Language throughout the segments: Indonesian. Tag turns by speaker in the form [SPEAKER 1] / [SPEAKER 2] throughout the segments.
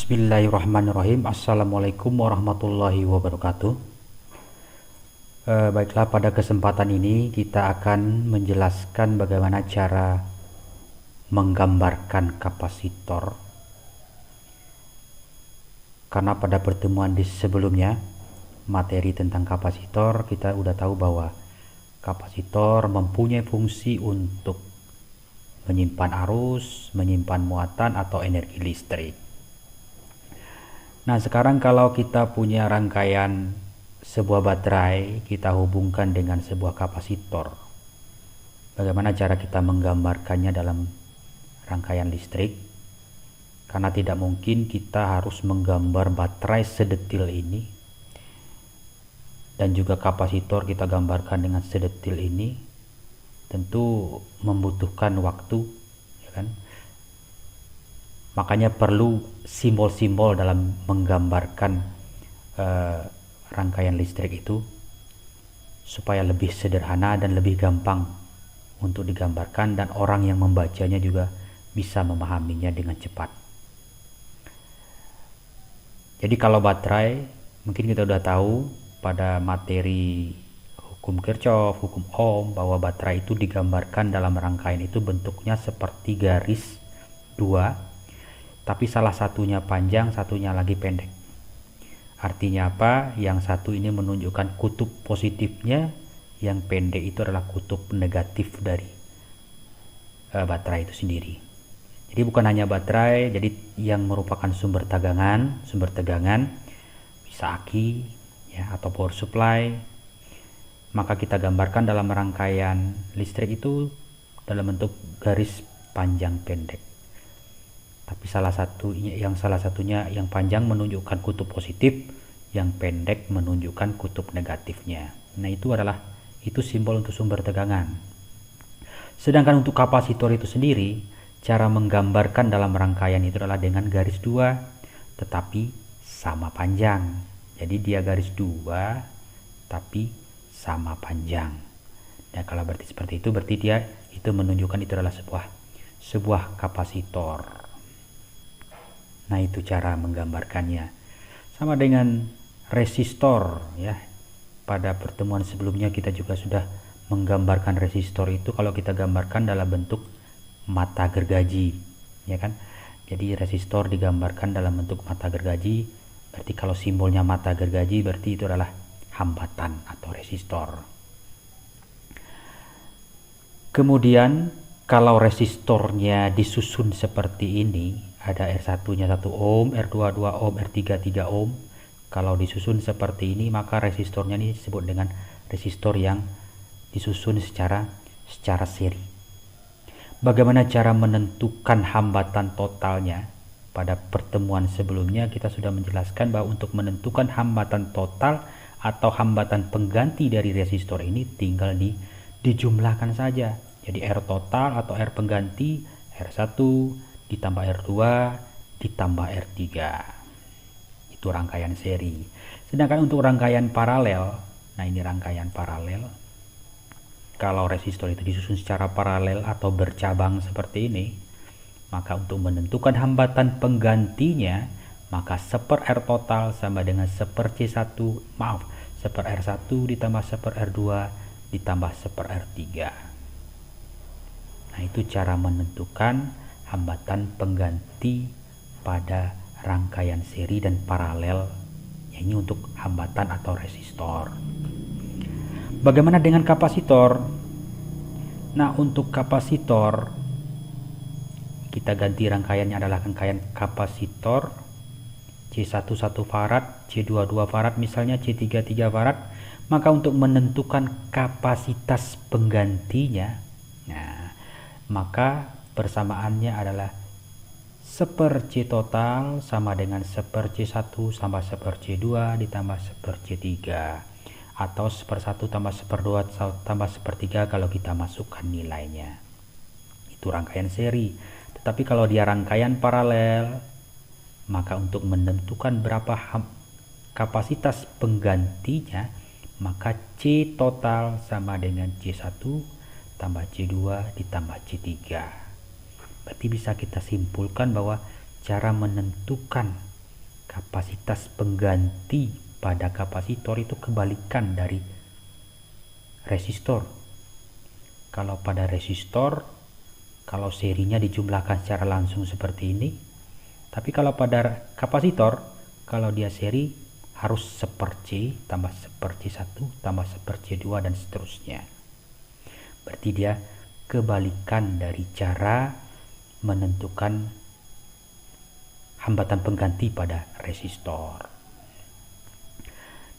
[SPEAKER 1] Bismillahirrahmanirrahim. Assalamualaikum warahmatullahi wabarakatuh. Baiklah, pada kesempatan ini kita akan menjelaskan bagaimana cara menggambarkan kapasitor. Karena pada pertemuan di sebelumnya, materi tentang kapasitor, kita udah tahu bahwa kapasitor mempunyai fungsi untuk menyimpan arus, menyimpan muatan atau energi listrik. Nah, sekarang kalau kita punya rangkaian sebuah baterai, kita hubungkan dengan sebuah kapasitor. Bagaimana cara kita menggambarkannya dalam rangkaian listrik? Karena tidak mungkin kita harus menggambar baterai sedetil ini. Dan juga kapasitor kita gambarkan dengan sedetil ini. Tentu membutuhkan waktu, ya kan? Makanya perlu simbol-simbol dalam menggambarkan rangkaian listrik itu supaya lebih sederhana dan lebih gampang untuk digambarkan, dan orang yang membacanya juga bisa memahaminya dengan cepat. Jadi kalau baterai, mungkin kita udah tahu pada materi hukum Kirchhoff, hukum Ohm, bahwa baterai itu digambarkan dalam rangkaian itu bentuknya seperti garis dua, tapi salah satunya panjang, satunya lagi pendek. Artinya apa? Yang satu ini menunjukkan kutub positifnya, yang pendek itu adalah kutub negatif dari baterai itu sendiri. Jadi bukan hanya baterai, jadi yang merupakan sumber tegangan bisa aki ya, atau power supply, maka kita gambarkan dalam rangkaian listrik itu dalam bentuk garis panjang pendek. Tapi salah satunya yang panjang menunjukkan kutub positif, yang pendek menunjukkan kutub negatifnya. Nah, itu simbol untuk sumber tegangan. Sedangkan untuk kapasitor itu sendiri, cara menggambarkan dalam rangkaian itu adalah dengan garis dua, tetapi sama panjang. Jadi dia garis dua, tapi sama panjang. Dan kalau berarti seperti itu, berarti dia itu menunjukkan itu adalah sebuah kapasitor. Nah, itu cara menggambarkannya. Sama dengan resistor ya. Pada pertemuan sebelumnya kita juga sudah menggambarkan resistor itu kalau kita gambarkan dalam bentuk mata gergaji, ya kan? Jadi resistor digambarkan dalam bentuk mata gergaji. Berarti kalau simbolnya mata gergaji berarti itu adalah hambatan atau resistor. Kemudian kalau resistornya disusun seperti ini, ada R1-nya 1 ohm, R2 2 ohm, R3 3 ohm. Kalau disusun seperti ini, maka resistornya ini disebut dengan resistor yang disusun secara seri. Bagaimana cara menentukan hambatan totalnya? Pada pertemuan sebelumnya kita sudah menjelaskan bahwa untuk menentukan hambatan total atau hambatan pengganti dari resistor ini tinggal dijumlahkan saja. Jadi R total atau R pengganti R1 ditambah R2 ditambah R3. Itu rangkaian seri. Sedangkan untuk rangkaian paralel, nah ini rangkaian paralel. Kalau resistor itu disusun secara paralel atau bercabang seperti ini, maka untuk menentukan hambatan penggantinya, maka 1/R total sama dengan 1/C1, maaf, 1/R1 ditambah 1/R2 ditambah 1/R3. Nah, itu cara menentukan hambatan pengganti pada rangkaian seri dan paralel, ini untuk hambatan atau resistor. Bagaimana dengan kapasitor? Nah, untuk kapasitor kita ganti rangkaiannya adalah rangkaian kapasitor C1 1 farad, C2 2 farad misalnya, C3 3 farad. Maka untuk menentukan kapasitas penggantinya, nah, maka persamaannya adalah 1/C total sama dengan 1/C1 tambah 1/C2 ditambah 1/C3, atau 1/1 tambah 1/2 tambah 1/3 kalau kita masukkan nilainya. Itu rangkaian seri. Tetapi kalau dia rangkaian paralel, maka untuk menentukan berapa kapasitas penggantinya, maka C total sama dengan C1 tambah C2 ditambah C3. Berarti bisa kita simpulkan bahwa cara menentukan kapasitas pengganti pada kapasitor itu kebalikan dari resistor. Kalau pada resistor, kalau serinya dijumlahkan secara langsung seperti ini, tapi kalau pada kapasitor, kalau dia seri harus 1/C tambah 1/C1 tambah 1/C2 dan seterusnya. Berarti dia kebalikan dari cara menentukan hambatan pengganti pada resistor.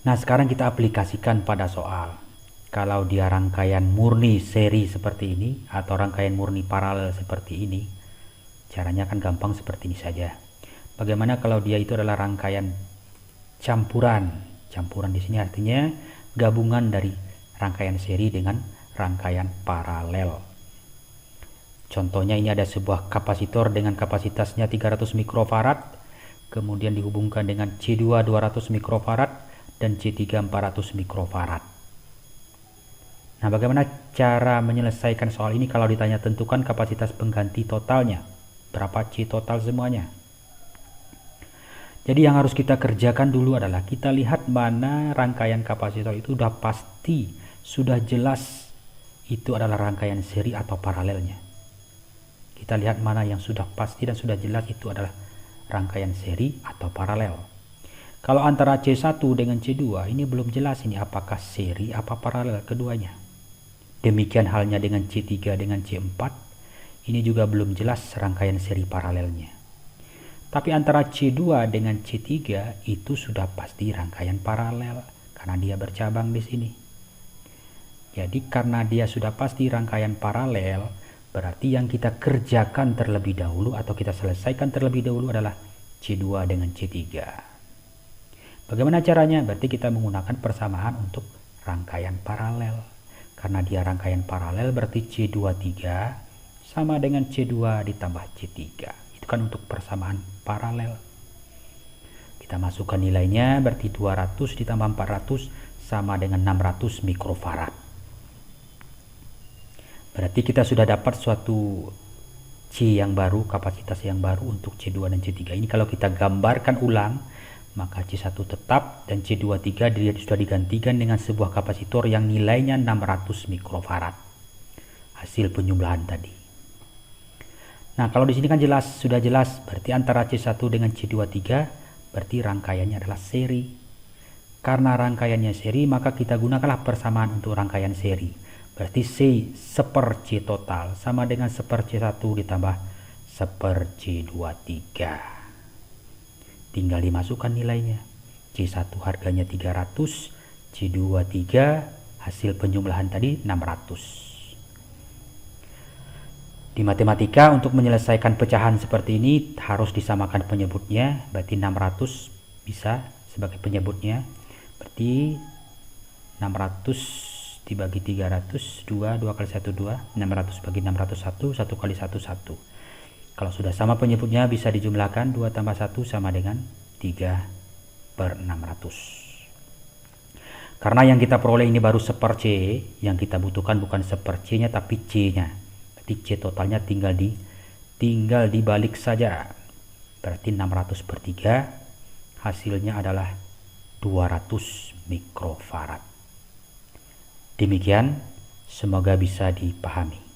[SPEAKER 1] Nah, sekarang kita aplikasikan pada soal. Kalau dia rangkaian murni seri seperti ini atau rangkaian murni paralel seperti ini, caranya kan gampang seperti ini saja. Bagaimana kalau dia itu adalah rangkaian campuran? Campuran di sini artinya gabungan dari rangkaian seri dengan rangkaian paralel. Contohnya ini ada sebuah kapasitor dengan kapasitasnya 300 mikrofarad, kemudian dihubungkan dengan C2 200 mikrofarad dan C3 400 mikrofarad. Nah, bagaimana cara menyelesaikan soal ini kalau ditanya tentukan kapasitas pengganti totalnya? Berapa C total semuanya? Jadi yang harus kita kerjakan dulu adalah kita lihat mana rangkaian kapasitor itu sudah pasti, sudah jelas itu adalah rangkaian seri atau paralelnya. Kita lihat mana yang sudah pasti dan sudah jelas itu adalah rangkaian seri atau paralel. Kalau antara C1 dengan C2 ini belum jelas ini apakah seri apa paralel keduanya. Demikian halnya dengan C3 dengan C4, ini juga belum jelas rangkaian seri paralelnya. Tapi antara C2 dengan C3 itu sudah pasti rangkaian paralel karena dia bercabang di sini. Jadi karena dia sudah pasti rangkaian paralel, berarti yang kita kerjakan terlebih dahulu atau kita selesaikan terlebih dahulu adalah C2 dengan C3. Bagaimana caranya? Berarti kita menggunakan persamaan untuk rangkaian paralel. Karena dia rangkaian paralel berarti C23 sama dengan C2 ditambah C3. Itu kan untuk persamaan paralel. Kita masukkan nilainya berarti 200 ditambah 400 sama dengan 600 mikrofarad. Berarti kita sudah dapat suatu C yang baru, kapasitas yang baru untuk C2 dan C3. Ini kalau kita gambarkan ulang, maka C1 tetap dan C23 dia sudah digantikan dengan sebuah kapasitor yang nilainya 600 mikrofarad. Hasil penjumlahan tadi. Nah, kalau di sini kan jelas, sudah jelas, berarti antara C1 dengan C23 berarti rangkaiannya adalah seri. Karena rangkaiannya seri, maka kita gunakanlah persamaan untuk rangkaian seri. Berarti C 1/C total sama dengan 1/C1 ditambah 1/C23. Tinggal dimasukkan nilainya. C1 harganya 300, C23 hasil penjumlahan tadi 600. Di matematika untuk menyelesaikan pecahan seperti ini harus disamakan penyebutnya, berarti 600 bisa sebagai penyebutnya. Berarti 600 dibagi 300, 2 kali 1 2, 600 bagi 601, 1 kali 1 1. Kalau sudah sama penyebutnya bisa dijumlahkan 2 tambah 1 sama dengan 3/600. Karena yang kita peroleh ini baru 1/C, yang kita butuhkan bukan 1/C nya tapi C nya. Berarti C totalnya tinggal dibalik saja. Berarti 600/3 hasilnya adalah 200 mikrofarad. Demikian, semoga bisa dipahami.